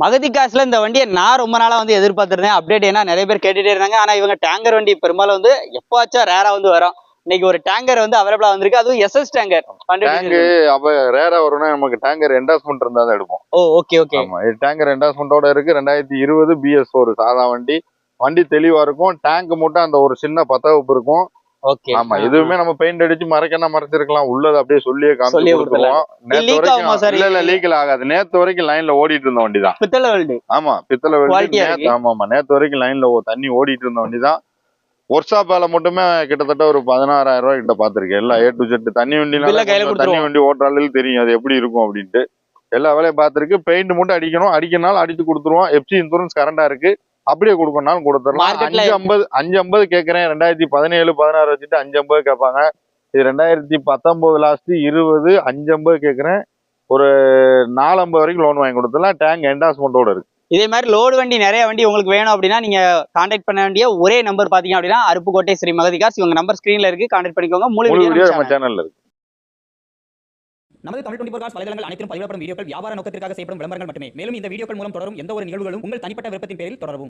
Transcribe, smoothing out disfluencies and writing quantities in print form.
மகதி காசுல இந்த வண்டியை நான் ரொம்ப நாளா வந்து எதிர்பார்த்திருந்தேன். அப்டேட் ஏன்னா நிறைய பேர் கேட்டுட்டே இருந்தாங்க. ஆனா இவங்க டேங்கர் வண்டி பெரும்பாலும் வந்து எப்பவாச்சும் ரேரா வந்து வரும். இன்னைக்கு ஒரு டேங்கர் வந்து அவைலபிளா வந்திருக்கு. அதுவும் எஸ்எஸ் டேங்கர். டேங்க் அப்ப ரேரா வரும்னா நமக்கு டேங்கர் என்டாஸ்மெண்ட் இருந்தா தான் எடுப்போம். ஓ ஓகே ஓகே. ஆமா, இது டேங்கர் என்டாஸ்மெண்டோட இருக்கு. 2020 பிஎஸ் ஒரு சாதா வண்டி. வண்டி தெளிவா இருக்கும். டேங்க் மட்டும் அந்த ஒரு சின்ன பத்தவப்பு இருக்கும். ஓகே. ஆமா, இதுவுமே நம்ம பெயிண்ட் அடிச்சு மறைக்கனா மறைச்சிருக்கலாம். உள்ளது அப்படியே சொல்லியே காமிச்சு கொடுத்துருவோம். நேத்து வரைக்கும் இல்ல லீக்கல் ஆகாது. நேத்து வரைக்கும் லைன்ல ஓடிட்டு இருந்த வண்டி தான். பித்தளை வெல்டு. ஆமா, பித்தளை வெல்டு. ஆமா, நேத்து வரைக்கும் லைன்ல தண்ணி ஓடிட்டு இருந்த வண்டி தான். ஒர்க் ஷாப் வேலை மட்டுமே கிட்டத்தட்ட ஒரு 16,000 ரூபாய் கிட்ட பாத்திருக்கேன். எல்லாம் A to Z. தண்ணி வண்டி ஓட்டுறாளுக்கு தெரியும் அது எப்படி இருக்கும் அப்படின்ட்டு. எல்லா வேலையும் பார்த்திருக்கு. பெயிண்ட் மட்டும் அடிக்கனாலும் அடிச்சு கொடுத்துருவோம். எஃப்சி இன்சூரன்ஸ் கரண்டா இருக்கு. அப்படியே கொடுக்கணும்னாலும் கொடுத்துடலாம். 550 கேட்கறேன். 2017 16 வச்சுட்டு 550 கேட்பாங்க. இது 2019 லாஸ்ட் 20 550 கேட்கறேன். ஒரு 450 வரைக்கும் லோன் வாங்கி கொடுத்துடலாம். டேங்க் என்டாஸ்மெண்டோட இருக்கு. இதே மாதிரி லோடு வண்டி நிறைய வண்டி உங்களுக்கு வேணும் அப்படின்னா நீங்க கான்டாக்ட் பண்ண வேண்டிய ஒரே நம்பர் பாத்தீங்க அப்படின்னா அருப்புக்கோட்டை ஸ்ரீ மகதி கார்ஸ். இவங்க நம்பர் ஸ்கிரீன்ல இருக்கு. கான்டாக்ட் பண்ணிக்கோங்க. முழு வீடியோ நம்ம சேனல்ல இருக்கு. நமது தமிழ் 24 கார்ஸ் வலைதளங்கள் அனைத்தும் பதிவிடப்படும் வீடியோக்கள் வியாபார நோக்கத்திற்காக செய்யப்படும் விளம்பரங்கள் மட்டுமே. மேலும் இந்த வீடியோக்கள் மூலம் தொடரும் எந்த ஒரு நிகழ்வுகளும் உங்கள் தனிப்பட்ட விருப்பத்தின் பேரில் தொடரவும்.